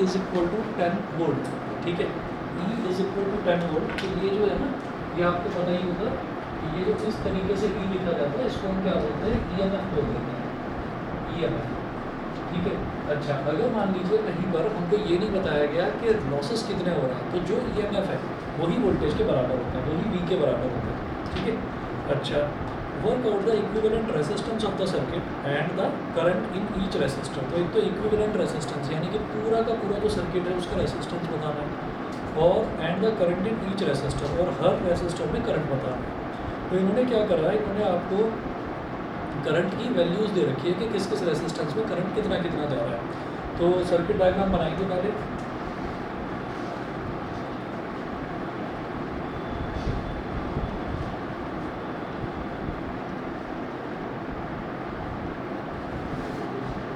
Is equal to 10 volt, ठीक है। E is equal to 10 volt. तो ये जो है ना, ये आपको पता ही होगा कि ये जो इस तरीके से E लिखा जाता है इसको हम क्या बोलते हैं, EMF बोल देते हैं, EMF, ठीक है। अच्छा, अगर मान लीजिए कहीं पर हमको ये नहीं बताया गया कि लॉसेस कितने हो रहे हैं, तो जो EMF है वही वोल्टेज के बराबर होता है, वही V के बराबर होता है, ठीक है। अच्छा, work out the equivalent resistance of the circuit and the current in each resistor. तो एक तो इक्विवेलेंट रेजिस्टेंस यानी कि पूरा का पूरा जो सर्किट है उसका रेजिस्टेंस बताना है, और and the current in each resistor, और हर रेजिस्टर में करंट बताना है। तो इन्होंने क्या करा है, इन्होंने आपको करंट की वैल्यूज़ दे रखी है कि किस किस रेजिस्टेंस में करंट कितना कितना जा रहा है। तो सर्किट डायग्राम बनाएंगे पहले।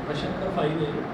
क्वेश्चन नंबर 5 है।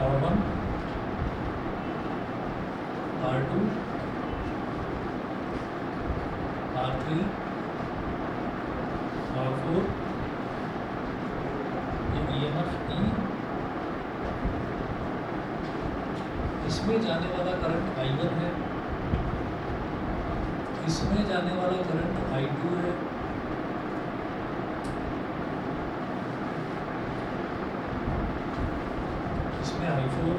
R1, R2, R3, R4, ये EMF E, इसमें जाने वाला करंट I1 है, इसमें जाने वाला करंट I2 है, इसमें I4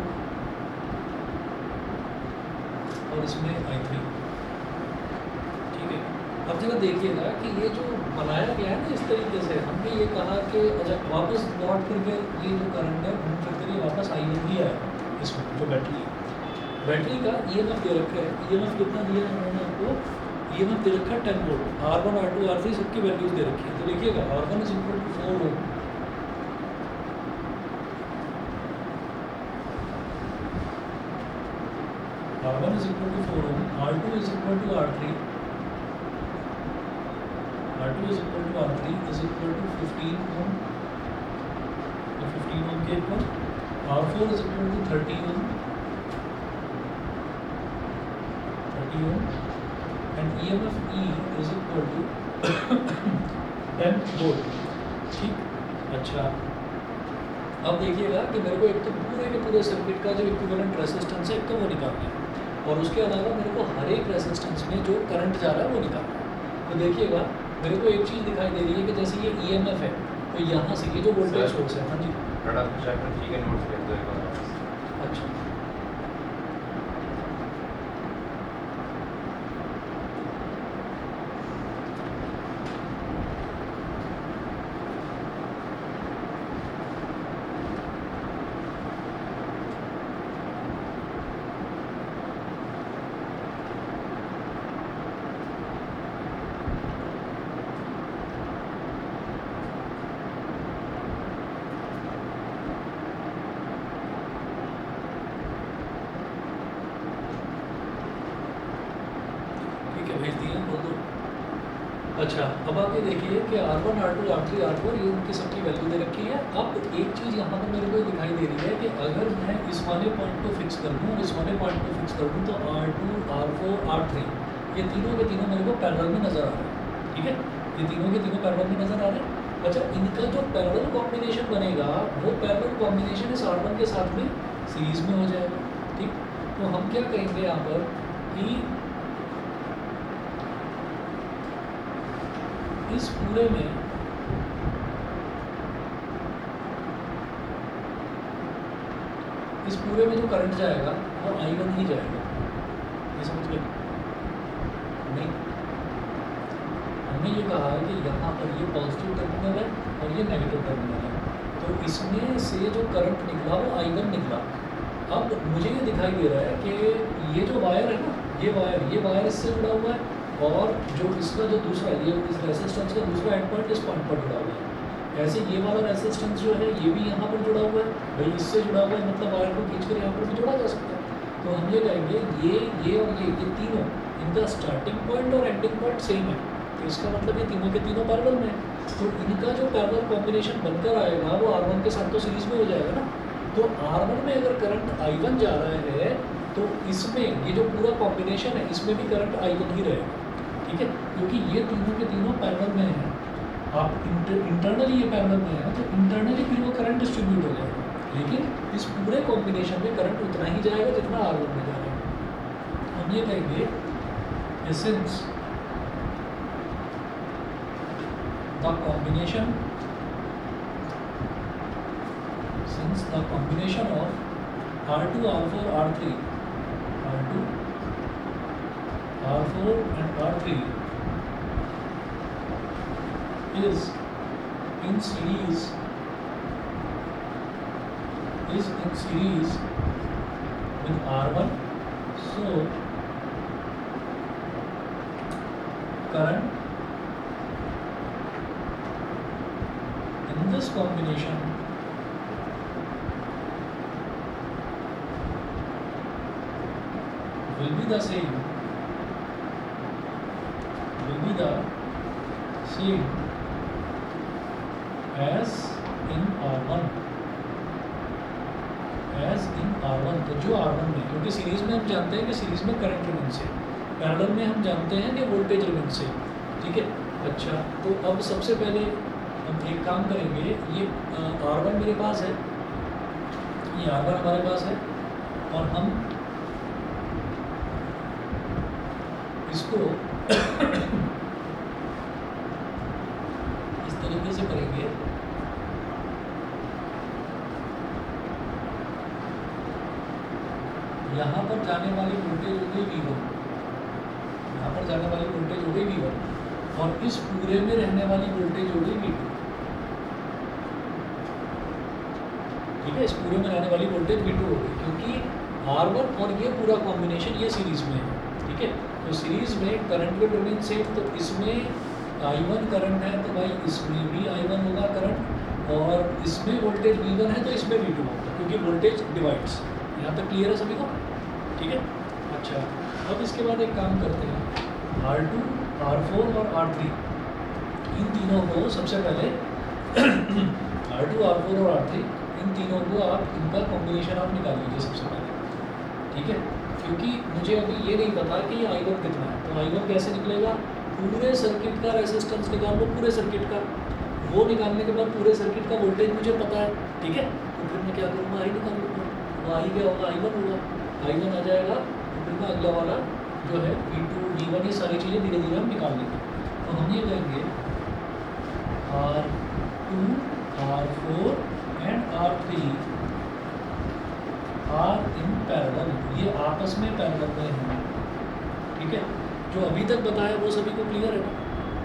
और इसमें I3, ठीक है। अब जरा देखिएगा कि ये जो बनाया गया है ना इस तरीके से, हमने ये कहा कि अच्छा वापस लौट करके ये जो करंट है घूम फिर कर ये वापस I1 ही आएगा, इसमें जो बैटरी है, बैटरी का EMF दे रखा है। EMF कितना दिया है उन्होंने आपको, EMF दे रखा है 10 वोल्ट। R1, R2, R3 सबकी वैल्यूज दे रखी है। तो देखिएगा R1 is equal to 4 ohm, R1 is equal to 4 ohm, R2 is equal to R3, R2 is equal to R3 is equal to 15 ohm, तो 15 ohm के ऊपर R4 is equal to 30 ohm, 30 ohm, and EMF E is equal to 10 volt, ठीक। अच्छा, अब देखिएगा कि मेरे को एक तो पूरे के पूरे सर्किट का जो इक्विवेलेंट रेजिस्टेंस है एक तो वो निकालना है, और उसके अलावा मेरे को हर एक रेजिस्टेंस में जो करंट जा रहा है वो निकालना है। तो देखिएगा मेरे को एक चीज़ दिखाई दे रही है कि जैसे ये EMF है, तो यहाँ से ये जो वोल्टेज सोर्स है, हाँ जी, अच्छा भेज दिए, बोल दो। अच्छा, अब आप ये देखिए कि R1, R2, R3, R4 ये उनकी सबकी वैल्यू दे रखी है। अब एक चीज़ यहाँ पर मेरे को दिखाई दे रही है कि अगर मैं इस वाले पॉइंट को फिक्स कर दूँ और इस वाले पॉइंट को फिक्स कर दूँ तो R2, R4, R3 ये तीनों के तीनों मेरे को पैरेलल में नज़र आ रहे हैं, ठीक है। ये तीनों के तीनों पैरेलल में नज़र आ रहे हैं। अच्छा, इनका जो पैरेलल कॉम्बिनेशन बनेगा वो पैरेलल कॉम्बिनेशन इस R1 के साथ में सीरीज में हो जाएगा, ठीक। तो हम क्या कहेंगे यहाँ पर कि इस पूरे में जो करंट जाएगा वो I1 ही जाएगा, ये समझ गए। नहीं, हमने ये कहा है कि यहाँ पर ये पॉजिटिव टर्मिनल है और ये नेगेटिव टर्मिनल है, तो इसमें से जो करंट निकला वो I1 निकला। अब मुझे ये दिखाई दे रहा है कि ये जो वायर है ना, ये वायर इससे जुड़ा हुआ है, और जो इसका जो दूसरा ये इस रेसिस्टेंस का दूसरा एंड पॉइंट इस पॉइंट पर जुड़ा हुआ है। ऐसे ये वाला रेसिस्टेंस जो है ये भी यहाँ पर जुड़ा हुआ है, भाई इससे जुड़ा हुआ है, मतलब वायर को खींचकर यहाँ पर भी जोड़ा जा सकता है। तो हम ये कहेंगे ये और ये तीनों, इनका स्टार्टिंग पॉइंट और एंडिंग पॉइंट सेम है, तो इसका मतलब ये तीनों के तीनों पैरेलल में है। तो इनका जो पैरेलल कॉम्बिनेशन बनकर आएगा वो R1 के साथ तो सीरीज में हो जाएगा ना। तो R1 में अगर करंट I1 जा रहा है तो इसमें ये जो पूरा कॉम्बिनेशन है इसमें भी करंट I1 ही रहेगा, ठीक है, क्योंकि ये तीनों के तीनों पैरेलल में हैं। आप इंटरनली ये पैरेलल में है तो इंटरनली फिर वो करंट डिस्ट्रीब्यूट हो जाएगा, लेकिन इस पूरे कॉम्बिनेशन में करंट उतना ही जाएगा जितना R1 में जा रहा है। हम ये कहेंगे since the combination of R2, R4, R3 and R3 is in series with R1, so current in this combination will be the same as in R1 तो जो R1 में, क्योंकि सीरीज में हम जानते हैं कि सीरीज में करंट रिमेंस है, पैरेलल में हम जानते हैं कि वोल्टेज रिमेंस है, ठीक है। अच्छा, तो अब सबसे पहले हम एक काम करेंगे, ये R1 मेरे पास है, ये R1 हमारे पास है, और हम इसको इस तरीके से करेंगे, यहाँ पर जाने वाली वोल्टेज हो गई V1, यहाँ पर जाने वाली वोल्टेज हो गई V1, और इस पूरे में रहने वाली वोल्टेज हो गई V2, ठीक है, इस पूरे में रहने वाली वोल्टेज V2 हो गई, क्योंकि R1 और ये पूरा कॉम्बिनेशन ये सीरीज में है, ठीक है। तो सीरीज में करंट विल रिमेन सेम, तो इसमें I1 करंट है तो भाई इसमें भी I1 होगा करंट, और इसमें वोल्टेज V1 है तो इसमें V2 होगा, क्योंकि वोल्टेज डिवाइड्स। यहाँ तक क्लियर है सभी को, ठीक है। अच्छा, अब इसके बाद एक काम करते हैं, R2, R4 और R3 इन तीनों को सबसे पहले R2, R4 और R3 इन तीनों को आप, इनका कॉम्बिनेशन आप निकाल लीजिए सबसे पहले, ठीक है, क्योंकि मुझे अभी ये नहीं पता कि ये I1 कितना है। तो I1 कैसे निकलेगा, पूरे सर्किट का रेजिस्टेंस निकाल लो, पूरे सर्किट का, वो निकालने के बाद पूरे सर्किट का वोल्टेज मुझे पता है, ठीक है। तो फिर मैं क्या करूँगा, I निकाल लूँगा, तो I क्या होगा, I1 होगा, I1 आ जाएगा, तो फिर मैं अगला वाला जो है V2, V1, ये सारी चीज़ें धीरे धीरे हम निकाल लेंगे। तो हम ये कहेंगे R2, R4 and R3 are in parallel, ये आपस में पैरेलल में हैं, ठीक है। जो अभी तक बताया वो सभी को क्लियर है ना,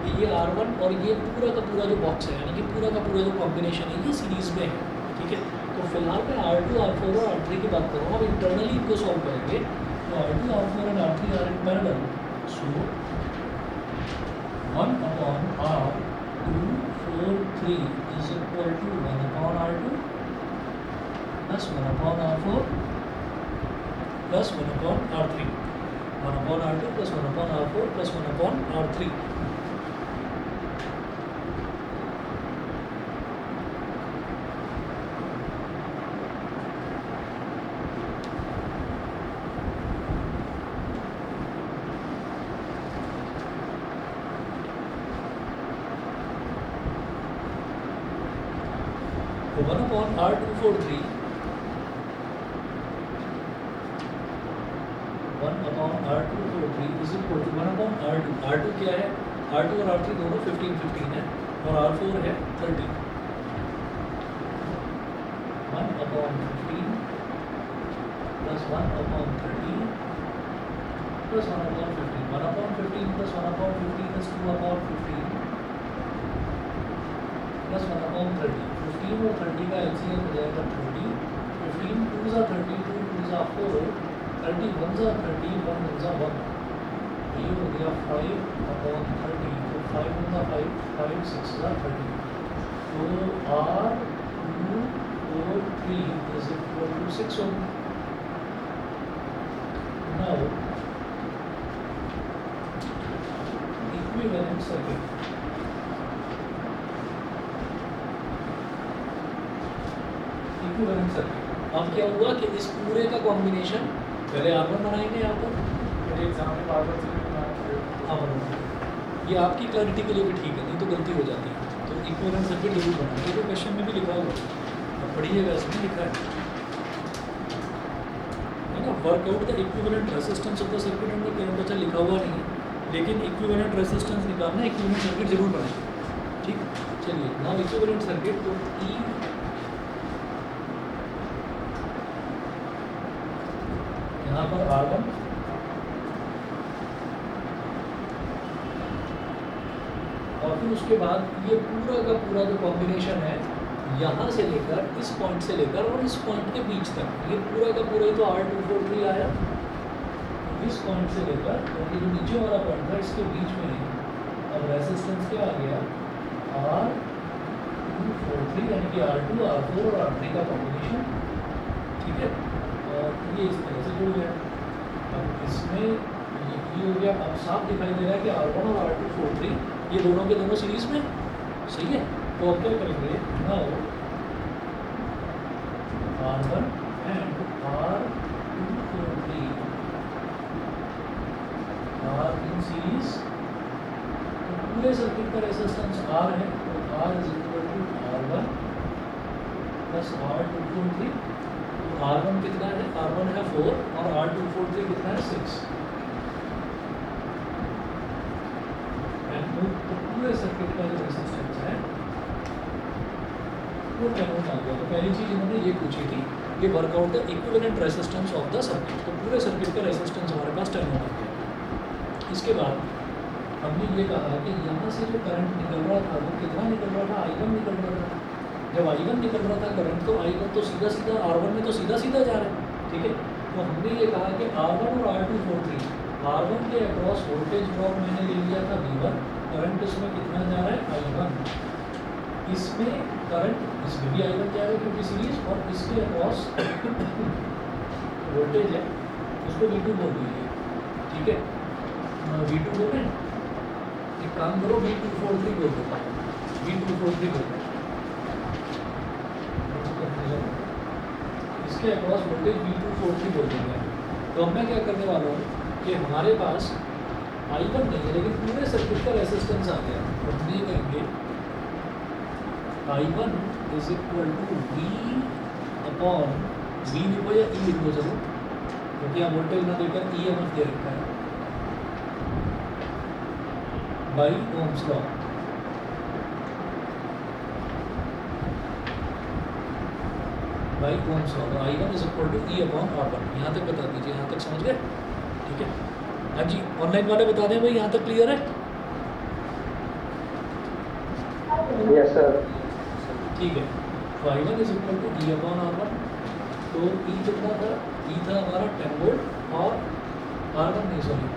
कि ये R1 और ये पूरा का पूरा जो बॉक्स है, यानी कि पूरा का पूरा जो कॉम्बिनेशन है ये सीरीज़ में है, ठीक है। तो फिलहाल मैं R2, R4 और R3 की बात करूँगा, अब इंटरनली इनको सॉल्व करेंगे। तो R2, R4 and R3 are in parallel, so 1/R2, 4, 3 is equal to 1/R2 plus 1/R4 plus 1/R3, 1/R2 plus 1/R4 plus 1/R3। तो 1/R243 is equal to 1/R2, R2 क्या है, R2 और R3 दोनों 15 है, और R4 है 30, 1/15 plus 1/30 plus 1/15, 1/15 plus 1/15 is 2/15 plus 1/30, 15 और 30 का एलसीएम हो जाएगा 30, 15 2s are 30, 2 2s are 4, 30 1s are 30, 1 1s are 1, ये हो गया 5/30, तो 5 1s are 5, 5 6s are 30, तो R 2 4 3 is equal to 6 ohm. Now equivalent circuit. Equivalent circuit, अब क्या हुआ कि इस पूरे का कॉम्बिनेशन पहले R1 बनाएंगे यहाँ पर एग्जाम में बार बार हाँ ये आपकी क्लैरिटी के लिए भी ठीक है, नहीं तो गलती हो जाती है, तो इक्विवेलेंट सर्किट जरूर बनाएंगे, तो क्वेश्चन में भी लिखा हुआ है, पढ़िएगा इसमें लिखा है ना, workout the equivalent resistance of the circuit and the current, अच्छा लिखा हुआ नहीं है, लेकिन इक्विवेलेंट रेजिस्टेंस निकालना, इक्विवेलेंट सर्किट जरूर बनाएंगे, ठीक। चलिए नाउ इक्विवेलेंट सर्किट, तो ई यहाँ पर R1 और फिर उसके बाद ये पूरा का पूरा जो कॉम्बिनेशन है यहाँ से लेकर इस पॉइंट से लेकर और इस पॉइंट के बीच तक, ये पूरा का पूरा ही तो R243 आया, इस पॉइंट से लेकर और ये जो नीचे वाला पॉइंट था इसके बीच में है, अब रेजिस्टेंस क्या आ गया R243 यानी कि R2 R4 और R3 का कॉम्बिनेशन, ठीक है, और ये इस तरह से जुड़ गया। अब इसमें ये हो गया, अब साफ दिखाई दे रहा है कि R1 और R243 ये दोनों के दोनों सीरीज में, सही है, तो अब क्या करेंगे now R1 and R243 are in series, तो पूरे सर्किट का रेजिस्टेंस R है, तो R is equal to R1 plus R243, R1 कितना है, R1 है 4 और R243 कितना है 6, तो पूरे सर्किट का जो रेजिस्टेंस है वो 10 ओम आ गया। तो पहली चीज़ इन्होंने ये पूछी थी कि workout the equivalent resistance of the circuit, तो पूरे सर्किट का रेजिस्टेंस हमारे पास 10 ओम आ गया। इसके बाद हमने ये कहा कि यहाँ से जो करंट निकल रहा था वो कितना निकल रहा था, I1 निकल रहा था, जब I1 निकल रहा था करंट, तो I1 तो सीधा सीधा R1 में तो सीधा सीधा जा रहा है, ठीक है, तो हमने ये कहा कि R1 और R243, R1 के अक्रॉस वोल्टेज ड्रॉप मैंने ले लिया था V1, करंट इसमें कितना जा रहा है I1, इसमें करंट इसमें भी I1 जाएगा क्योंकि सीरीज, और इसके अक्रॉस वोल्टेज है उसको V2 बोल दीजिए, ठीक है, V2 बोले, एक काम करो V243 बोल दो, V243 बोल दो, इसके अक्रॉस वोल्टेज V243 बोल देंगे। तो अब मैं क्या करने वाला हूँ कि हमारे पास I1 नहीं है लेकिन पूरे सर्किट का रेजिस्टेंस आ गया, तो हम ये करेंगे I1 is equal to V upon V लिखो या E लिखो जरूर, क्योंकि यहाँ वोल्टेज ना देकर EMF दे रखा है, by Ohm's law, by Ohm's law, I1 is equal to E upon R1, यहाँ तक बता दीजिए, यहाँ तक समझ गए, ठीक है। हाँ जी, ऑनलाइन वाले बता दें भाई, यहाँ तक क्लियर है? यस सर, ठीक है, तो I1 is equal to E upon R1, तो E कितना था, E था हमारा 10 वोल्ट और R1 नहीं सॉरी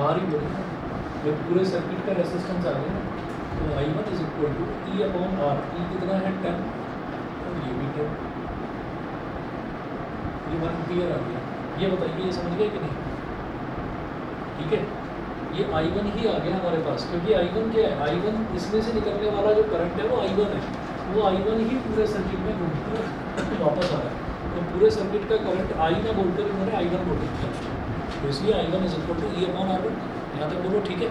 R ही बोले, जब पूरे सर्किट का रेजिस्टेंस आ गया ना, तो I1 is equal to E upon R, E कितना है 10 और ये भी 10, ये 1 एम्पीयर आ गया। ये बताइए, ये समझ गए कि नहीं, ठीक है, ये I1 ही आ गया हमारे पास, क्योंकि I1 क्या है, I1 इसमें से निकलने वाला जो करंट है वो I1 है, वो I1 ही पूरे सर्किट में घूमकर वापस आ रहा है, तो पूरे सर्किट का करंट I ना बोलकर इन्होंने I1 बोल दिया, तो इसलिए I1 is equal to E upon R1, यहाँ तक बोलो, ठीक है।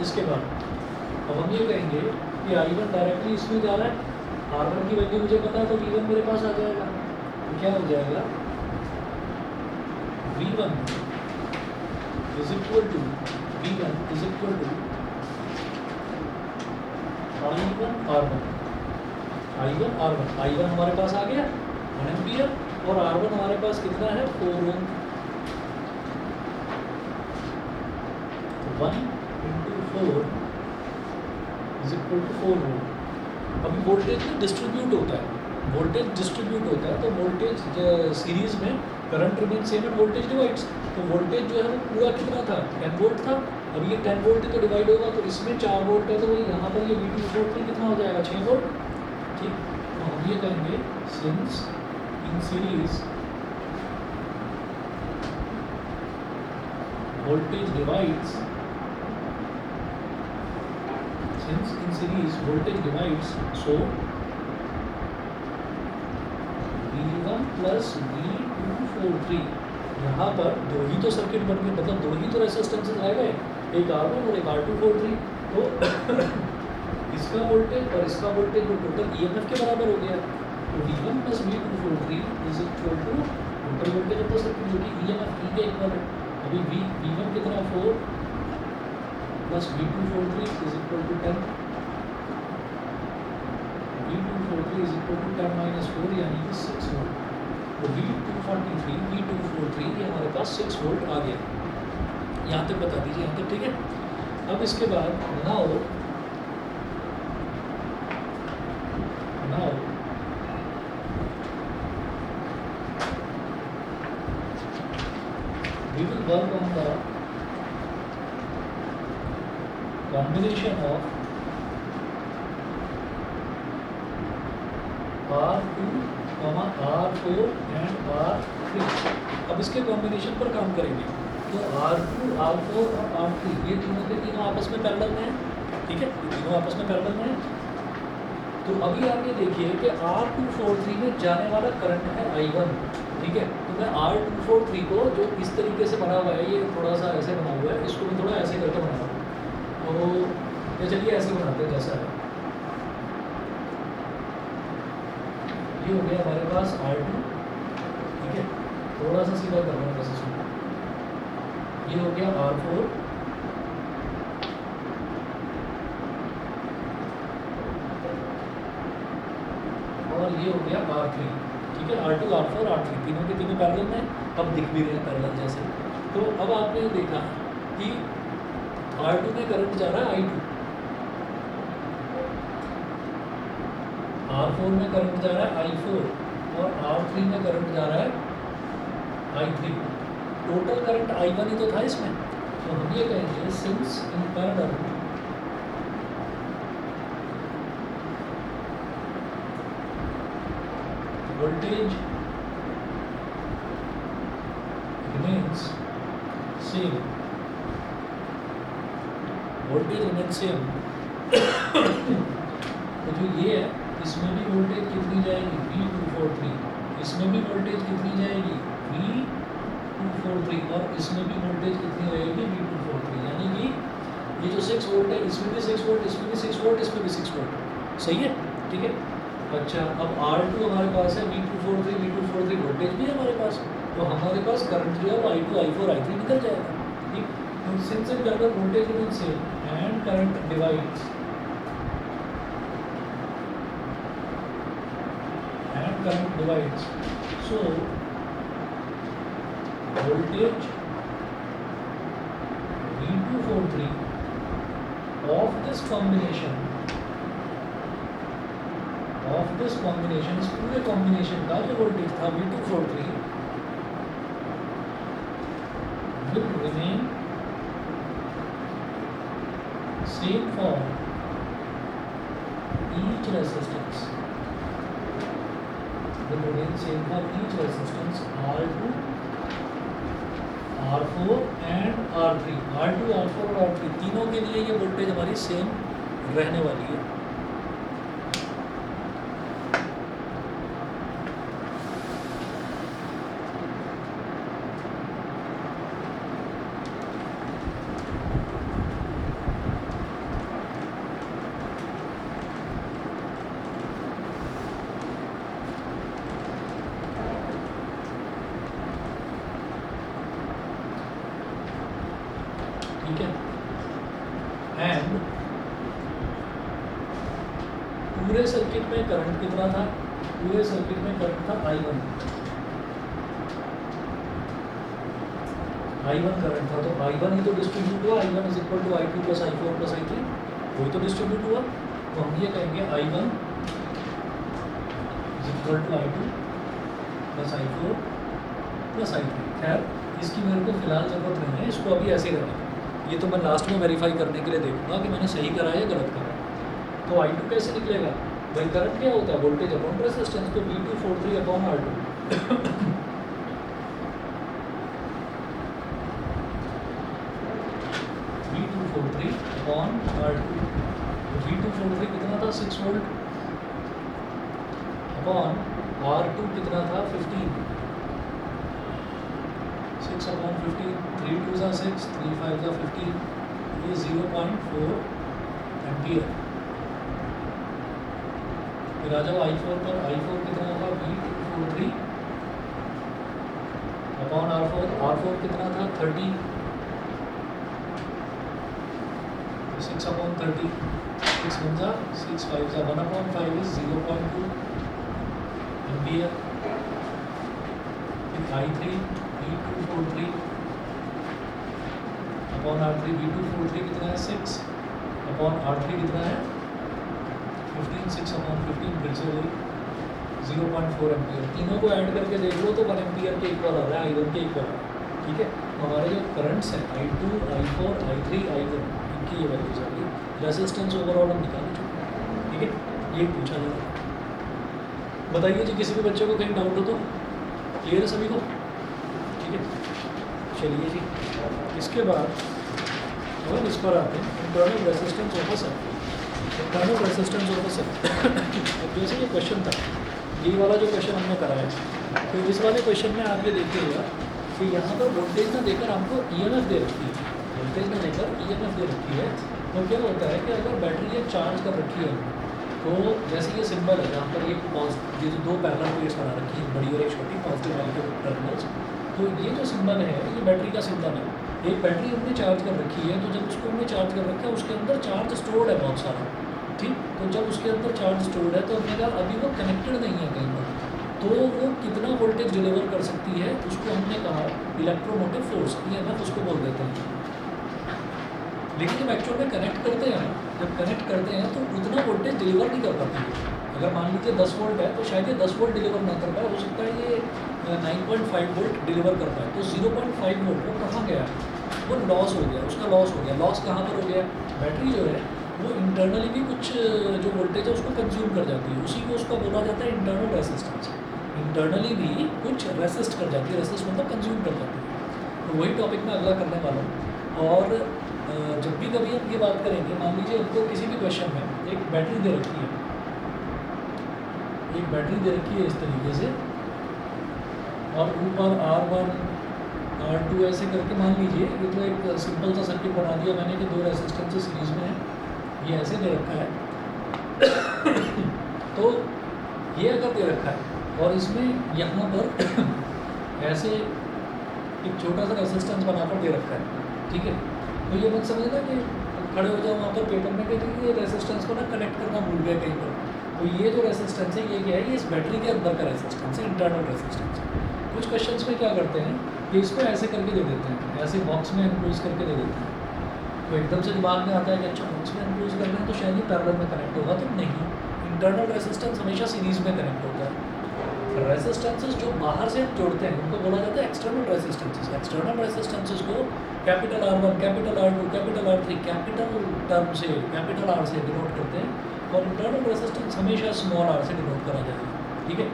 इसके बाद अब हम ये कहेंगे कि I1 डायरेक्टली इसमें जा रहा है, R1 की वैल्यू मुझे पता है, तो V1 मेरे पास आ जाएगा, तो क्या हो जाएगा V1 is equal to V1 is equal to I1 हमारे पास आ गया 1 एम्पियर, और R1 हमारे पास कितना है 4 ohm, 1 into 4 is equal to 4 volt. अभी वोल्टेज डिस्ट्रीब्यूट होता है, वोल्टेज डिस्ट्रीब्यूट होता है तो वोल्टेज सीरीज में current remain same and voltage divides. तो वोल्टेज जो है वो पूरा कितना था, 10 वोल्ट था। अब ये 10 वोल्ट तो डिवाइड होगा तो इसमें 4 वोल्ट है, तो वही यहाँ पर ये V2 कितना हो जाएगा, 6 वोल्ट। ठीक, तो हम ये कहेंगे since in series voltage divides, since in series voltage divides, so V1 plus V243, यहाँ पर दो ही तो सर्किट बन गए, मतलब दो ही तो रेसिस्टेंसेस आ गए, एक R1 और एक R243। तो इसका वोल्टेज और इसका वोल्टेज वो टोटल EMF के बराबर हो गया। तो V1 plus V243 is equal to total voltage of the circuit जो कि EMF E के इक्वल है। अभी V1 कितना 4 plus V243 is equal to 10, V243 is equal to 10 minus 4 यानी कि 6 वोल्ट। तो V243 ये हमारे पास 6 वोल्ट आ गया। यहाँ तक बता दीजिए, यहाँ तक ठीक है। अब इसके बाद now we will work on the combination of R2, R4 and R3। अब इसके कॉम्बिनेशन पर काम करेंगे। तो R2, R4 और R3 ये तीनों के तीनों आपस में पैरेलल में हैं, ठीक है, ये तीनों आपस में पैरेलल में हैं। तो अभी आप ये देखिए कि R243 में जाने वाला करंट है I1, ठीक है। तो मैं R243 को जो इस तरीके से बना हुआ है, ये थोड़ा सा ऐसे बना हुआ है, इसको मैं थोड़ा ऐसे करके बना रहा हूँ। तो ये चलिए ऐसे बनाते हैं जैसा है। ये हो गया हमारे पास R2, ठीक है, थोड़ा सा सीधा कर रहा हूँ बस इसको। ये हो गया R4, और ये हो गया R3, ठीक है। R2, R4, R3 तीनों के तीनों पैरेलल में, अब दिख भी रहे हैं पैरेलल जैसे। तो अब आपने देखा कि R2 में करंट जा रहा है I2, R4 में करंट जा रहा है I4 और R3 में करंट जा रहा है I3। टोटल करंट I1 ही तो था इसमें। तो हम ये कहेंगे since in parallel voltage remains same, voltage remain same. तो जो ये है इसमें भी वोल्टेज कितनी जाएगी, V243, इसमें भी वोल्टेज कितनी जाएगी, V243, और इसमें भी वोल्टेज कितनी रहेगी, V243। यानी कि ये जो 6 वोल्ट है इसमें भी 6 वोल्ट, इसमें भी 6 वोल्ट, इसमें भी 6 वोल्ट, सही है, ठीक है। अच्छा, अब R2 हमारे पास है, V243 वोल्टेज भी है हमारे पास, तो हमारे पास करंट जो है वो I2, I4, I3 निकल जाएगा, ठीक। तो since in parallel voltage remain same and current divides, current divides, so voltage V243 of this combination, इस पूरे कॉम्बिनेशन का जो वोल्टेज था V243 will remain same for each resistance, will remain same for each resistance R2, R4 and R3। R2, R4 और R3 तीनों के लिए ये वोल्टेज हमारी सेम रहने वाली है। ठीक है। एंड पूरे सर्किट में करंट कितना था, पूरे सर्किट में करंट था I1, I1 करंट था, तो I1 ही तो डिस्ट्रीब्यूट हुआ, I1 is equal to I2 plus I4 plus I3, वही तो डिस्ट्रीब्यूट हुआ। तो हम ये कहेंगे I1 is equal to I2 plus I4 plus I3। खैर इसकी मेरे को फिलहाल ज़रूरत नहीं है, इसको अभी ऐसे ही रखें। ये तो मैं लास्ट में वेरीफाई करने के लिए देखूंगा कि मैंने सही करा है या गलत करा है। तो I2 कैसे निकलेगा भाई? करंट क्या होता है? Voltage upon resistance. तो V243 upon R2 V243 upon R2। V243 कितना था? 6 वोल्ट अपॉन R2 कितना था? 15। 6 अपॉन 15, 3 2 ज़ा 6, 3 5 ज़ा 15, ये 0.4 एम्पियर। फिर आ जाओ I4 पर। I4 कितना था? V243 upon R4। R4 कितना था? 30। 6 अपॉन 30, 6 1 ज़ा 6, 5 ज़ा 1 अपॉन 5 इज 0.2 एम्पियर। फिर I3 V243 upon R3। V243 कितना है? 6 अपॉन R3 कितना है? 15। 6 अपॉन 15 फिर से वही 0.4 एम्पियर। तीनों को ऐड करके देख लो तो 1 एम्पियर के इक्वल आ रहा है, I1 के इक्वल। ठीक है, हमारे जो करंट्स हैं I2, I4, I3, I1 इनकी ये वैल्यूज आ गई। रेजिस्टेंस ओवरऑल हम निकाल चुके हैं। ठीक है, ये पूछा जा रहा है। बताइए जी, किसी भी बच्चे को कहीं डाउट हो तो? क्लियर है सभी को? ठीक है, चलिए जी। इसके बाद और इस पर आते हैं internal resistance of a circuit. Internal resistance of a circuit. अब जैसे ये क्वेश्चन था, ये वाला जो क्वेश्चन हमने कराया, तो इस वाले क्वेश्चन में आप ये देखिएगा कि यहाँ पर वोल्टेज ना देकर हमको EMF दे रखी है। वोल्टेज ना देकर EMF दे रखी है। तो क्या होता है कि अगर बैटरी एक चार्ज कर रखी है तो जैसे ये सिंबल है जहाँ पर ये जो दो पैरेलल प्लेट्स बना रखी है, बड़ी और एक छोटी, पॉजिटिव नेगेटिव टर्मिनल्स, तो ये जो सिंबल है ये बैटरी का सिंबल है। एक बैटरी हमने चार्ज कर रखी है, तो जब उसको हमने चार्ज कर रखा है उसके अंदर चार्ज स्टोर्ड है बहुत सारा। ठीक, तो जब उसके अंदर चार्ज स्टोर्ड है तो हमने कहा अभी वो कनेक्टेड नहीं है कहीं पर, तो वो कितना वोल्टेज डिलीवर कर सकती है उसको हमने कहा इलेक्ट्रोमोटिव फोर्स, EMF उसको बोल देते हैं। लेकिन जब एक्चुअल में कनेक्ट करते हैं, जब कनेक्ट करते हैं तो उतना वोल्टेज डिलीवर नहीं कर पाती है। अगर मान लीजिए 10 वोल्ट है तो शायद ये 10 वोल्ट डिलीवर ना कर पाए, हो सकता है ये 9.5 वोल्ट डिलीवर कर पाए। तो 0.5 वोल्ट वो कहाँ गया? वो लॉस हो गया, उसका लॉस हो गया। लॉस कहाँ पर हो गया? बैटरी जो है वो इंटरनली भी कुछ जो वोल्टेज है उसको कंज्यूम कर जाती है, उसी को उसका बोला जाता है इंटरनल रेजिस्टेंस। इंटरनली भी कुछ रेसिस्ट कर जाती है, रेसिस्ट मतलब कंज्यूम कर जाती है। तो वही टॉपिक मैं अगला करने वाला हूँ। और जब भी कभी हम ये बात करेंगे, मान लीजिए हमको किसी भी क्वेश्चन में एक बैटरी दे रखी है, एक बैटरी दे रखी है इस तरीके से, और ऊपर R1 R2 ऐसे करके मान लीजिए, ये तो एक सिंपल सा सर्किट बना दिया मैंने कि दो रेजिस्टेंस सीरीज में है, ये ऐसे दे रखा है। तो ये अगर दे रखा है और इसमें यहाँ पर ऐसे एक छोटा सा रेजिस्टेंस बनाकर दे रखा है, ठीक है, तो ये मत समझना कि खड़े हो जाओ वहाँ पर पेपर में कि ये रेजिस्टेंस को ना कनेक्ट करना भूल गया कहीं पर। तो ये जो रेजिस्टेंस है ये क्या है? ये इस बैटरी के अंदर का रेजिस्टेंस है, इंटरनल रेजिस्टेंस। कुछ क्वेश्चंस में क्या करते हैं कि इसको ऐसे करके दे देते हैं, ऐसे बॉक्स में एनक्लोज करके दे देते हैं। तो एकदम से दिमाग में आता है कि अच्छा बॉक्स में एनक्लोज कर रहे हैं तो शायद ये पैरेलल में कनेक्ट होगा, तो नहीं, इंटरनल रेजिस्टेंस हमेशा सीरीज में कनेक्ट होता है। रेजिस्टेंसेस जो बाहर से जोड़ते हैं उनको बोला जाता है एक्सटर्नल रेजिस्टेंसेस। एक्सटर्नल रेजिस्टेंसेस को capital R1, capital R2, capital R3, capital term से, कैपिटल R से डिनोट करते हैं, और इंटरनल रेजिस्टेंस हमेशा स्मॉल r से डिनोट करा जाएगा, ठीक है।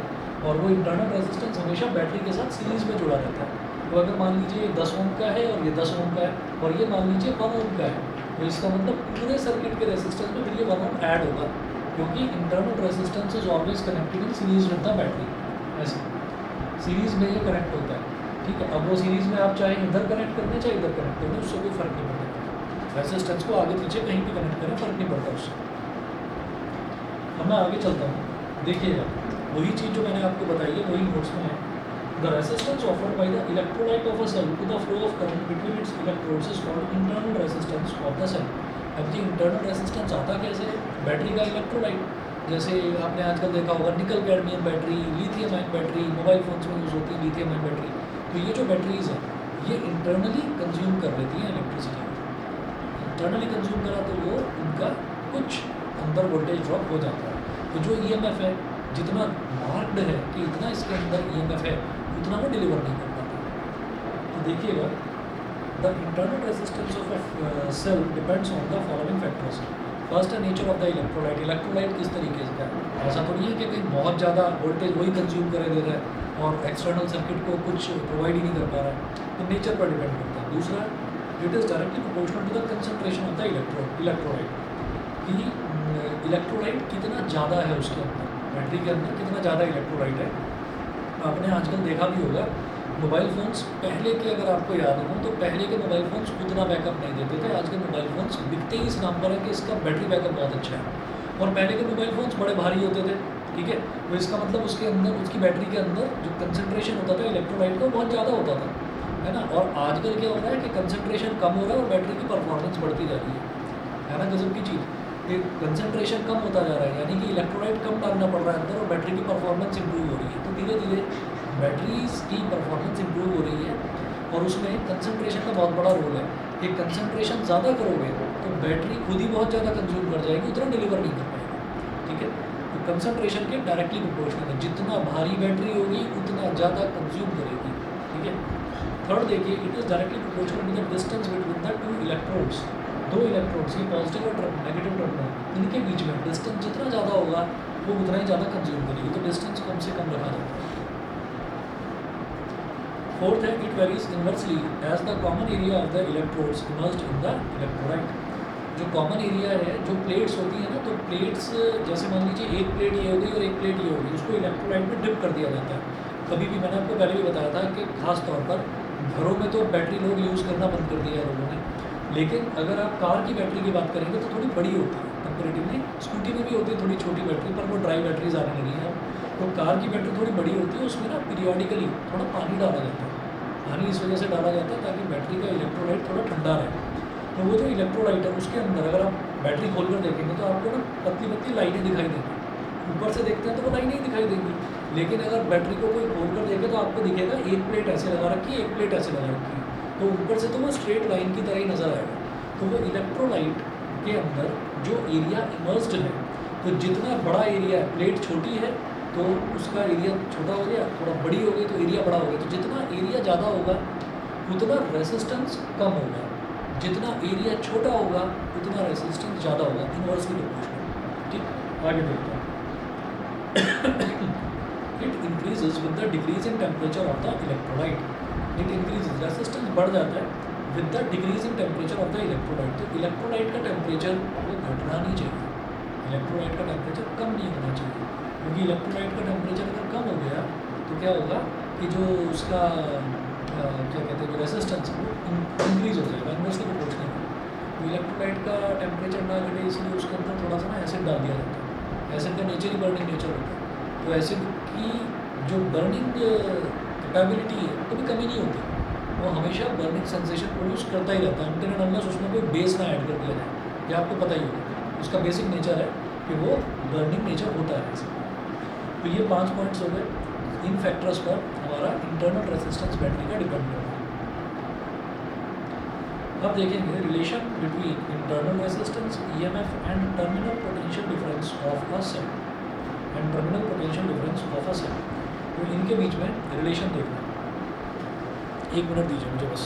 और वो इंटरनल रेजिस्टेंस हमेशा बैटरी के साथ सीरीज में जुड़ा रहता है। तो अगर मान लीजिए 10 ओम का है और ये 10 ओम का है और ये मान लीजिए 1 ओम का है, तो इसका मतलब पूरे सर्किट के रेजिस्टेंस में फिर ये 1 ओम ऐड होगा, क्योंकि internal resistance is always connected in series with the battery. ऐसे सीरीज में ये कनेक्ट होता है, ठीक है। अब वो सीरीज में आप चाहे इधर कनेक्ट करने चाहे इधर कनेक्ट करने, उससे कोई फ़र्क नहीं पड़ता। रेजिस्टेंस को आगे पीछे कहीं भी कनेक्ट करें फ़र्क नहीं पड़ता उससे। अब मैं आगे चलता हूँ, देखिएगा वही चीज़ जो मैंने आपको बताई है वही नोट्स में है। The resistance offered by the electrolyte of a cell to the flow of current between its electrodes is called internal resistance of the cell. अब ये इंटरनल रेजिस्टेंस आता कैसे? बैटरी का इलेक्ट्रोलाइट, जैसे आपने आजकल देखा होगा निकल cadmium battery, lithium ion battery, mobile phones में यूज़ होती है लिथियम आयन बैटरी। तो ये जो बैटरीज़ हैं ये इंटरनली कंज्यूम कर लेती हैं इलेक्ट्रिसिटी। इंटरनली कंज्यूम करा तो वो उनका कुछ अंदर वोल्टेज ड्रॉप हो जाता है। तो जो ईएमएफ है जितना मार्क्ड है कि इतना इसके अंदर ईएमएफ है उतना वो डिलीवर नहीं कर पाता। तो देखिएगा the internal resistance of a cell depends on the following factors. First है nature of the electrolyte. Electrolyte किस तरीके से है, ऐसा तो नहीं है कि कहीं बहुत ज़्यादा वोल्टेज वही कंज्यूम करे दे रहा है और एक्सटर्नल सर्किट को कुछ प्रोवाइड ही नहीं कर पा रहा है। तो नेचर पर डिपेंड करता है। दूसरा, it is directly proportional to the concentration of the electrolyte कि इलेक्ट्रोलाइट कितना ज़्यादा है उसके अंदर, बैटरी के अंदर कितना ज़्यादा इलेक्ट्रोलाइट है। आपने आजकल देखा भी होगा मोबाइल फ़ोन्स पहले के, अगर आपको याद हो तो पहले के मोबाइल फ़ोन्स उतना बैकअप नहीं देते थे। आज के मोबाइल फ़ोन्स बिकते ही इस नाम पर है कि इसका बैटरी बैकअप बहुत अच्छा है। और पहले के मोबाइल फ़ोन्स बड़े भारी होते थे, ठीक है। तो इसका मतलब उसके अंदर, उसकी बैटरी के अंदर जो कंसंट्रेशन होता था इलेक्ट्रोलाइट का बहुत ज़्यादा होता था, है ना। और आजकल क्या हो रहा है कि कंसंट्रेशन कम हो रहा है और बैटरी की परफॉर्मेंस बढ़ती जा रही है ना। गजब की चीज़, कि कंसंट्रेशन कम होता जा रहा है, यानी कि इलेक्ट्रोलाइट कम डालना पड़ रहा है अंदर और बैटरी की परफॉर्मेंस इंप्रूव हो रही है। तो धीरे धीरे बैटरीज की परफॉर्मेंस इंप्रूव हो रही है और उसमें कंसंट्रेशन का बहुत बड़ा रोल है कि कंसंट्रेशन ज़्यादा करोगे तो बैटरी खुद ही बहुत ज़्यादा कंज्यूम कर जाएगी, उतना डिलीवर नहीं कर पाएगी, ठीक है। तो कंसंट्रेशन के डायरेक्टली प्रोपोर्शनल है, जितना भारी बैटरी होगी उतना ज़्यादा कंज्यूम करेगी, ठीक है। थर्ड देखिए, it is directly proportional to the distance between the two electrodes. दो इलेक्ट्रोड्स, ये पॉजिटिव और नेगेटिव टर्मिनल, इनके बीच में डिस्टेंस जितना ज़्यादा होगा वो उतना ही ज़्यादा कंज्यूम करेगी। तो डिस्टेंस कम से कम रखा जाता है। फोर्थ है, it varies inversely as the common area of the electrodes immersed in the electrolyte. जो कॉमन एरिया है, जो प्लेट्स होती है ना, तो प्लेट्स जैसे मान लीजिए एक प्लेट ये हो गई और एक प्लेट ये हो गई, उसको इलेक्ट्रोलाइट में डिप कर दिया जाता है। कभी भी मैंने आपको पहले भी बताया था कि खास तौर पर घरों में तो बैटरी लोग यूज़ करना बंद कर दिया है लोगों ने, लेकिन अगर आप कार की बैटरी की बात करेंगे तो थोड़ी बड़ी होती है कंपेरेटिवली। स्कूटी में भी होती है थोड़ी छोटी बैटरी, पर वो ड्राई बैटरीज आने लगी हैं। तो कार की बैटरी थोड़ी बड़ी होती है, उसमें ना पीरियडिकली थोड़ा पानी डाला जाता है। पानी इस वजह से डाला जाता है ताकि बैटरी का इलेक्ट्रोलाइट थोड़ा ठंडा रहे। तो वो जो इलेक्ट्रोलाइट है उसके अंदर अगर आप बैटरी खोलकर देखेंगे तो आपको ना पतली पतली लाइनें दिखाई देंगी। ऊपर से देखते हैं तो वो लाइनें ही दिखाई देंगी, लेकिन अगर बैटरी को कोई खोलकर देखे तो आपको दिखेगा एक प्लेट ऐसे लगा रखी है, एक प्लेट ऐसे लगा रखी है। तो ऊपर से तो वो स्ट्रेट लाइन की तरह ही नज़र आएगा। तो वो इलेक्ट्रोलाइट के अंदर जो एरिया इमर्स्ड है, तो जितना बड़ा एरिया है, प्लेट छोटी है तो उसका एरिया छोटा हो गया, थोड़ा बड़ी हो गई तो एरिया बड़ा हो गया। तो जितना एरिया ज़्यादा होगा उतना रेसिस्टेंस कम होगा, जितना एरिया छोटा होगा उतना रेसिस्टेंस ज़्यादा होगा, इनवर्सली प्रोपोर्शनल, ठीक। आगे देखते हैं। It increases with the decrease in temperature of the electrolyte. It increases, resistance बढ़ जाता है with the decrease in temperature of the electrolyte. तो इलेक्ट्रोलाइट का टेम्परेचर वो घटना नहीं चाहिए, इलेक्ट्रोलाइट का टेम्परेचर कम नहीं होना चाहिए, क्योंकि इलेक्ट्रोलाइट का टेम्परेचर अगर कम हो गया तो क्या होगा कि जो उसका क्या कहते हैं, जो रेसिस्टेंस है वो इंक्रीज़ हो जाएगा, इनवर्सली प्रोपोर्शनल। तो इलेक्ट्रोलाइट का टेम्परेचर ना घटे इसलिए उसके अंदर थोड़ा सा ना एसिड डाल दिया जाता है। एसिड का नेचर ही बर्निंग नेचर होता है, तो एसिड की जो बर्निंग कैपेबिलिटी है कभी कमी नहीं होती, वो हमेशा बर्निंग सेंसेशन प्रोड्यूस करता ही रहता है अनटिल अनलेस उसमें कोई बेस ना ऐड कर दिया जाए। ये आपको पता ही होगा, उसका बेसिक नेचर है कि वो बर्निंग नेचर होता है ऐसे। तो ये 5 पॉइंट्स हो गए, इन फैक्टर्स पर हमारा इंटरनल रेजिस्टेंस बैटरी का डिपेंड करता है। अब देखेंगे relation between internal resistance EMF and terminal potential difference of a cell and terminal potential difference of a cell. तो इनके बीच में रिलेशन देखना है। 1 मिनट दीजिए मुझे बस।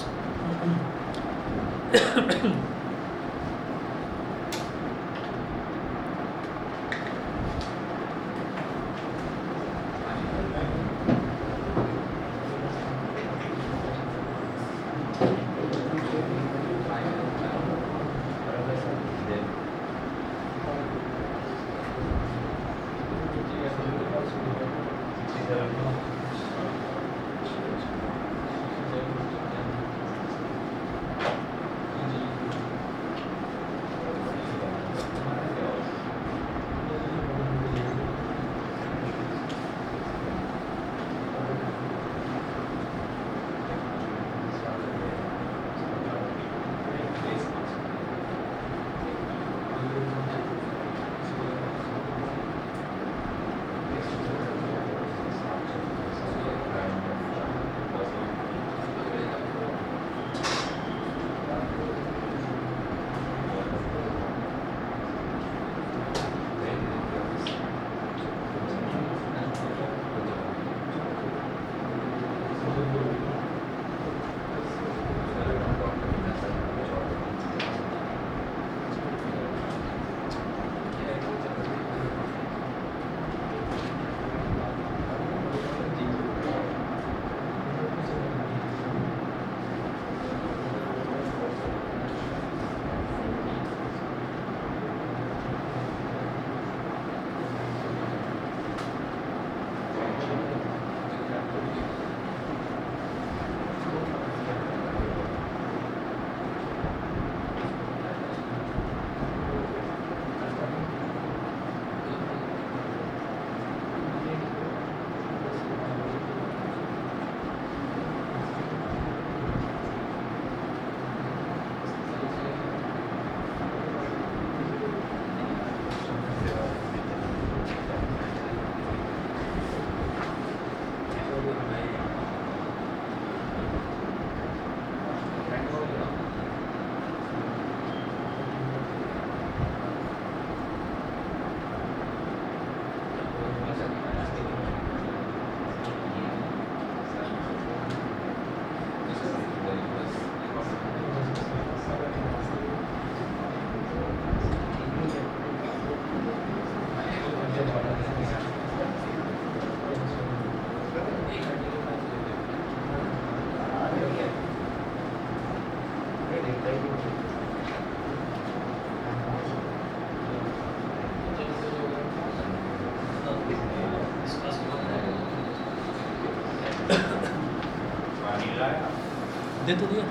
दे तो दिया,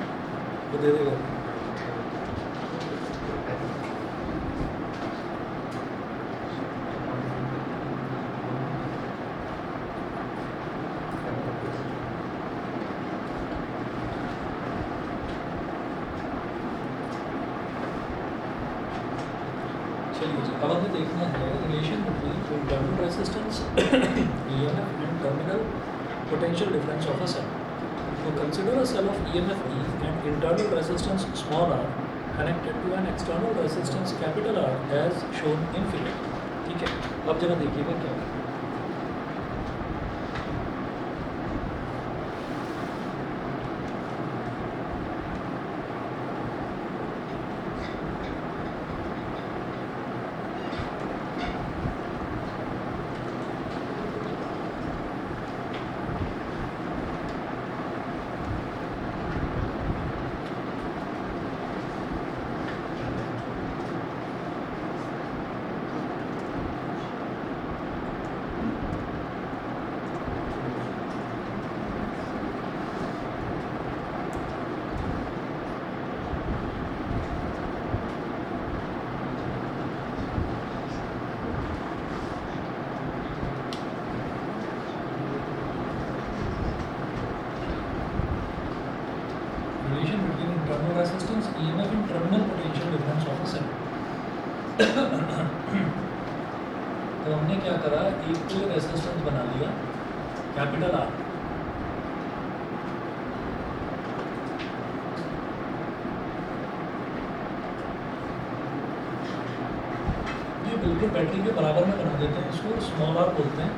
वो दे देगा। चलिए जी, अब हमें देखना है relation between internal resistance EMF and terminal potential difference of a cell. So consider a cell of EMF E and internal resistance small r connected to an external resistance capital R as shown in figure. ठीक है, अब जरा देखिएगा क्या है। Relation between internal resistance EMF and terminal potential difference of a cell. तो हमने क्या करा, एक तो रेजिस्टेंस बना लिया कैपिटल R, ये बिल्कुल बैटरी के बराबर में बना देते हैं, इसको स्मॉल r बोलते हैं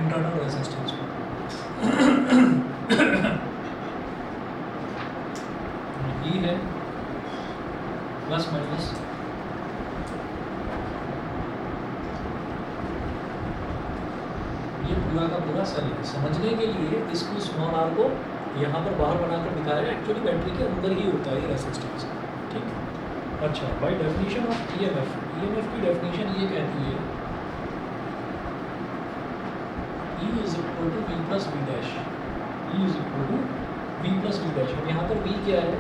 इंटरनल रेजिस्टेंस को। ये है प्लस माइनस ये पूरा का पूरा सेल है। समझने के लिए इसको स्मॉल r को यहाँ पर बाहर बनाकर दिखाया, एक्चुअली बैटरी के अंदर ही होता है रेजिस्टेंस। ठीक, अच्छा, by definition of EMF, EMF की डेफिनेशन ये कहती है E is equal to V plus V dash, E is equal to V plus V dash. अब यहाँ पर V क्या है,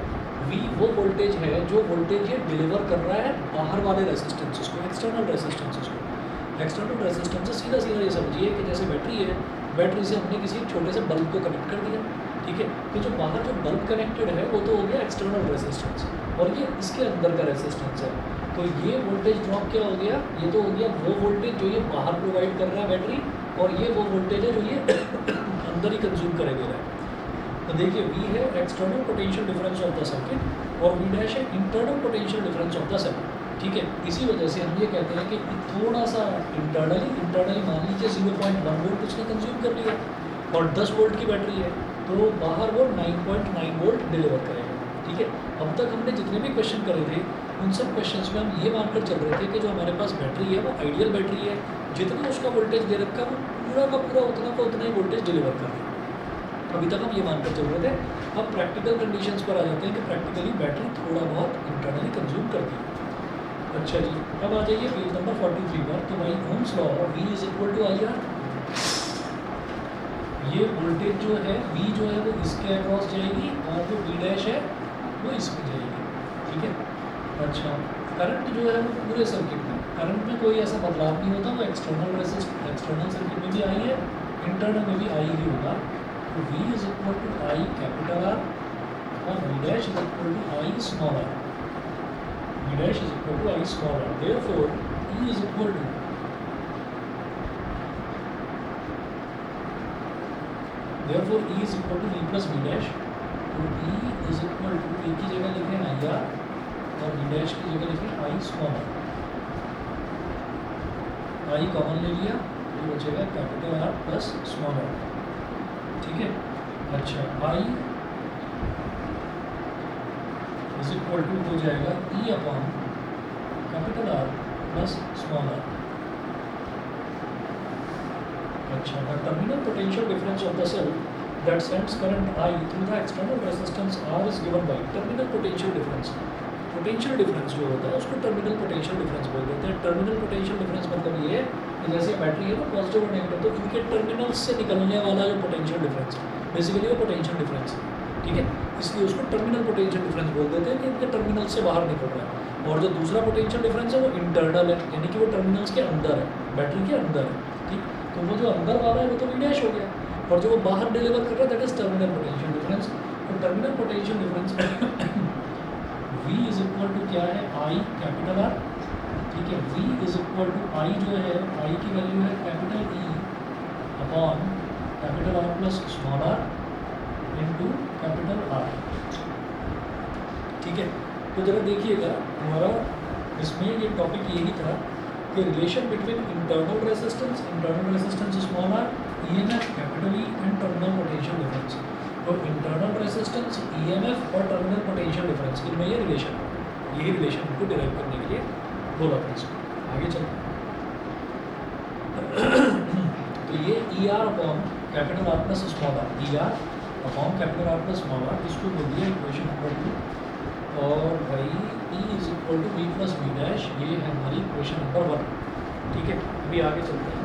V वो वोल्टेज है जो वोल्टेज ये डिलीवर कर रहा है बाहर वाले रेजिस्टेंसेस को, एक्सटर्नल रेजिस्टेंसेस को। एक्सटर्नल रेजिस्टेंसेस सीधा सीधा ये समझिए कि जैसे बैटरी है, बैटरी से हमने किसी छोटे से बल्ब को कनेक्ट कर दिया, ठीक है, तो जो बाहर जो बल्ब कनेक्टेड है वो तो हो गया एक्सटर्नल रेजिस्टेंस, और ये इसके अंदर का रेजिस्टेंस है। तो ये वोल्टेज ड्रॉप क्या हो गया, ये तो हो गया वो वोल्टेज जो ये बाहर प्रोवाइड कर रहा है बैटरी, और ये वो वोल्टेज है जो ये अंदर ही कंज्यूम करेगा। तो देखिए V है external potential difference of the circuit और V डैश है internal potential difference of the circuit. ठीक है, इसी वजह से हम ये कहते हैं कि थोड़ा सा इंटरनली मान लीजिए 0.1 वोल्ट उसने कंज्यूम कर लिया और 10 वोल्ट की बैटरी है, तो बाहर वो 9.9 वोल्ट डिलीवर करेगा। ठीक है, अब तक हमने जितने भी क्वेश्चन करे थे उन सब क्वेश्चंस में हम ये मानकर चल रहे थे कि जो हमारे पास बैटरी है वो आइडियल बैटरी है, जितना उसका वोल्टेज दे रखा वो पूरा का पूरा उतना का उतना ही वोल्टेज डिलीवर कर रहा है। अभी तक हम ये मानकर चल रहे थे। अब प्रैक्टिकल कंडीशंस पर आ जाते हैं कि प्रैक्टिकली बैटरी थोड़ा बहुत इंटरनली कंज्यूम करती है। अच्छा जी, अब आ जाइए पेज नंबर 43 पर। तो भाई Ohm's law V is equal to IR, ये वोल्टेज जो है V जो है वो इसके अक्रॉस जाएगी और जो V डैश है वो इसमें जाएगी। ठीक है, अच्छा, करंट जो है वो पूरे सर्किट में, करंट में कोई ऐसा बदलाव नहीं होता, वो एक्सटर्नल सर्किट में भी आई है, इंटरनल में भी आई ही होगा। तो V is equal to I capital R और V डैश is equal to I small r, V डैश is equal to I small r। Therefore E is equal to E is equal to V plus V dash. तो E is equal to E की जगह लिखें IR और V dash की जगह लिखें I small r। I common ले लिया तो बचेगा capital R plus small r। ठीक है, अच्छा, I इज इक्वल टू हो जाएगा E upon capital R plus small r। अच्छा, the terminal potential difference of the cell that sends current I through the external resistance R is given by terminal potential difference. Potential difference जो होता है उसको terminal potential difference बोल देते हैं। Terminal potential difference मतलब ये है कि जैसे बैटरी है ना पॉजिटिव और नेगेटिव, तो इनके टर्मिनल्स से निकलने वाला जो पोटेंशियल डिफरेंस बेसिकली वो पोटेंशियल डिफरेंस है। ठीक है, इसलिए उसको टर्मिनल पोटेंशियल डिफरेंस बोल देते हैं कि इनके टर्मिनल से बाहर निकल रहा है। और जो दूसरा पोटेंशियल डिफरेंस है वो इंटरनल है, यानी कि वो टर्मिनल्स के अंदर है, बैटरी के अंदर है, ठीक। तो वो जो अंदर वाला है वो तो V डैश हो गया, और जो वो बाहर डिलीवर कर रहा है that is terminal potential difference. तो terminal potential difference V is equal to क्या है, I कैपिटल R, ठीक है। V is equal to I जो है, I की वैल्यू है capital E upon capital R plus small r into capital R, ठीक है। तो जरा देखिएगा हमारा इसमें ये टॉपिक यही था कि relation between internal resistance small r, EMF capital E and terminal potential difference. तो इंटरनल रेजिस्टेंस, EMF और टर्मिनल पोटेंशियल डिफरेंस, इनमें ये रिलेशन है, यही रिलेशन को डिराइव करने के लिए बोला था इसमें। आगे चलते तो ये ER upon capital R plus small r, ER upon capital R plus small r, इसको बोल दिया इक्वेशन नंबर 2। और भाई E is equal to V plus V dash, ये है हमारी इक्वेशन नंबर 1, ठीक है। अभी आगे चलते हैं।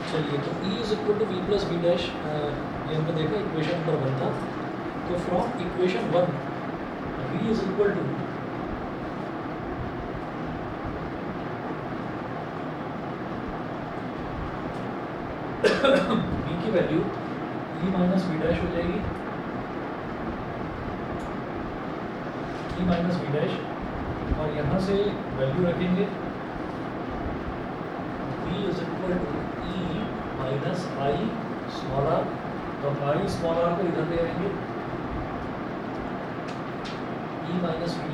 चलिए, तो E is equal to V plus V dash, ये हमने देखा इक्वेशन नंबर 1 था। तो from equation 1 V is equal to V की value E minus V dash हो जाएगी, E माइनस V डैश, और यहाँ से वैल्यू रखेंगे V is equal to E minus I small r, तो I स्मॉल r को इधर ले आएंगे, E माइनस V।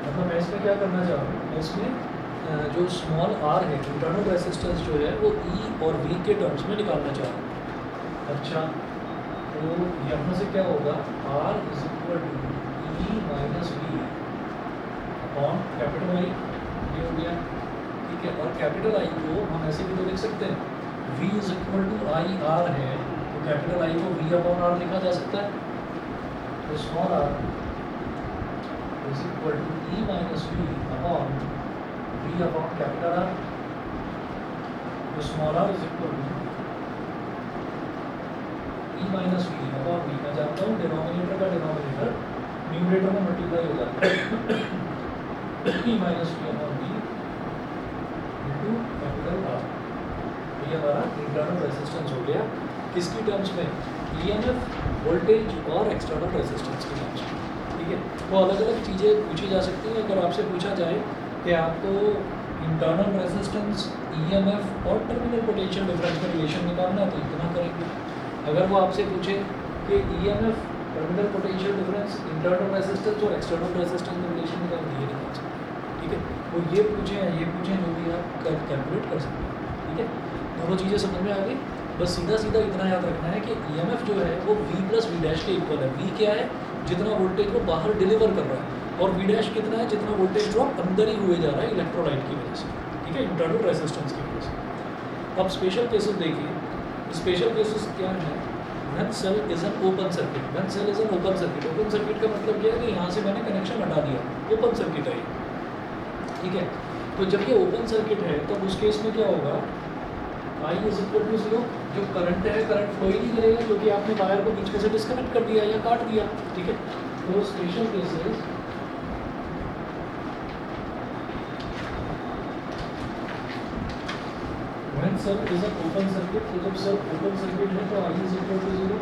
मतलब मैं इसमें क्या करना चाह रहा हूँ, मैं इसमें जो स्मॉल r है, इंटरनल रेजिस्टेंस जो है वो E और V के टर्म्स में निकालना चाह रहा हूँ। अच्छा, तो यहाँ से क्या होगा, R is equal to E minus V upon capital I, ये हो गया, ठीक है। और कैपिटल I को हम ऐसे भी तो लिख सकते हैं, V is equal to I R है, तो कैपिटल I को V अपॉन R लिखा जा सकता है। तो small r is equal to E minus V upon V upon capital R। तो small r is equal to E minus V upon V, मैं जानता हूँ डिनोमिनेटर का डिनोमिनेटर न्यूमरेटर में मल्टीप्लाई हो जाता है, E minus V upon V into capital R। ये हमारा इंटरनल रेजिस्टेंस हो गया, किसकी टर्म्स में, EMF, वोल्टेज और एक्सटर्नल रेजिस्टेंस की टर्म्स में, ठीक है। वो अलग अलग चीज़ें पूछी जा सकती हैं। अगर आपसे पूछा जाए कि आपको इंटरनल रेजिस्टेंस, EMF और टर्मिनल पोटेंशियल डिफरेंस में रिलेशन निकालना है तो इतना करेंगे। अगर वो आपसे पूछे कि EMF, terminal potential difference, internal resistance और एक्सटर्नल रेजिस्टेंस में रिलेशन निकालना, ये निकाल सकते हैं, ठीक है। वो ये पूछें या ये पूछें, जो भी आप कैलकुलेट कर सकते हैं, ठीक है। दोनों चीज़ें समझ में आ गई। बस सीधा सीधा इतना याद रखना है कि EMF जो है वो V प्लस V डैश के इक्वल है। V क्या है, जितना वोल्टेज वो बाहर डिलीवर कर रहा है, और V डैश कितना है, जितना वोल्टेज ड्रॉप अंदर ही हुए जा रहा है इलेक्ट्रोलाइट की वजह से, ठीक है, इंटरनल रेजिस्टेंस की वजह से। अब स्पेशल केसेस देखिए, स्पेशल केसेस क्या है, when cell is an open circuit. When cell is an open circuit, open circuit का मतलब क्या है कि यहाँ से मैंने कनेक्शन हटा दिया, ओपन सर्किट है ये, ठीक है। तो जब ये ओपन सर्किट है तब उस केस में क्या होगा, I इज इक्वल टू 0, जो करंट है करंट फ्लो ही नहीं करेगा क्योंकि आपने वायर को बीच में से डिस्कनेक्ट कर दिया या काट दिया, ठीक है। तो special cases when cell is an open circuit, तो जब सेल ओपन सर्किट है तो I is equal to 0,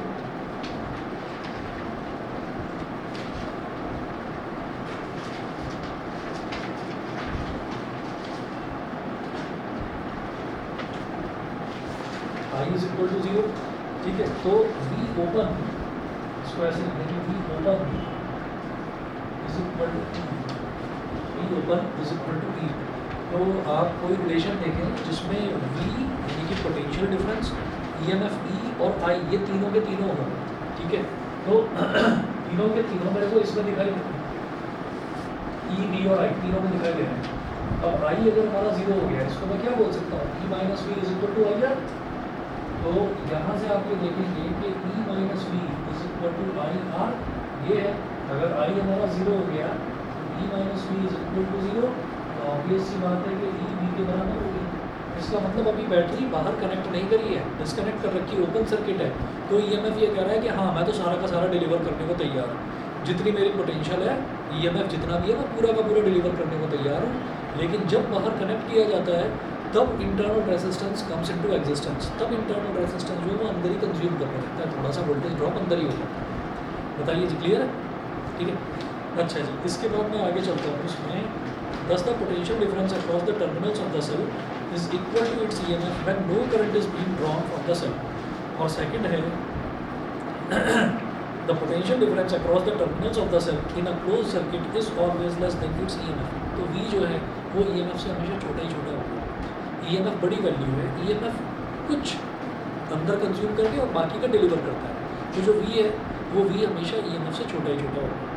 I is equal to 0, ठीक है। तो V ओपन, इसको ऐसे लिख देंगे, V open is equal to E, V open is equal to E। तो आप कोई रिलेशन देखें जिसमें V यानी कि पोटेंशियल डिफरेंस, EMF E और I ये तीनों के तीनों हों, ठीक है। तो तीनों के तीनों मेरे को इसमें दिखाई दे, E, V और I तीनों में दिखाई दे रहे हैं। अब I अगर हमारा 0 हो गया, इसको मैं क्या बोल सकता हूँ, E minus V is equal to I R, तो यहाँ से आप ये देखेंगे कि E minus V is equal to I R, ये है। अगर आई हमारा 0 हो गया तो E minus V is equal to 0, तो ऑब्वियस सी बात है कि ई वी के बराबर होगी। इसका मतलब अभी बैटरी बाहर कनेक्ट नहीं करी है, डिस्कनेक्ट कर रखी, ओपन सर्किट है। तो ईएमएफ ये कह रहा है कि हाँ मैं तो सारा का सारा डिलीवर करने को तैयार हूँ, जितनी मेरी पोटेंशियल है ईएमएफ जितना भी है मैं पूरा का पूरा डिलीवर करने को तैयार हूँ। लेकिन जब बाहर कनेक्ट किया जाता है तब internal resistance comes into existence, तब इंटरनल रेजिस्टेंस जो है वो अंदर ही कंज्यूम करने लगता है, थोड़ा सा वोल्टेज ड्रॉप अंदर ही होता है। बताइए जी, क्लियर है? ठीक है, अच्छा जी। इसके बाद मैं आगे चलता हूँ। उसमें thus the potential difference across the terminals of the cell is equal to its EMF when no current is being drawn from the cell। और सेकंड है the potential difference across the terminals of the cell in a closed circuit is always less than its EMF। तो V जो है वो EMF से हमेशा छोटा ही छोटा होगा। EMF बड़ी वैल्यू है, EMF कुछ अंदर कंज्यूम करके और बाकी का डिलीवर करता है। तो जो V है वो V हमेशा EMF से छोटा ही छोटा होगा।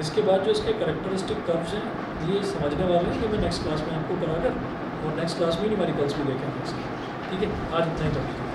इसके बाद जो इसके कैरेक्टरिस्टिक कर्व्स हैं ये समझने वाले हैं कि मैं नेक्स्ट क्लास में आपको कराकर, और नेक्स्ट क्लास में न्यूमेरिकल्स भी देखेंगे इसके। ठीक है, आज इतना ही टॉपिक।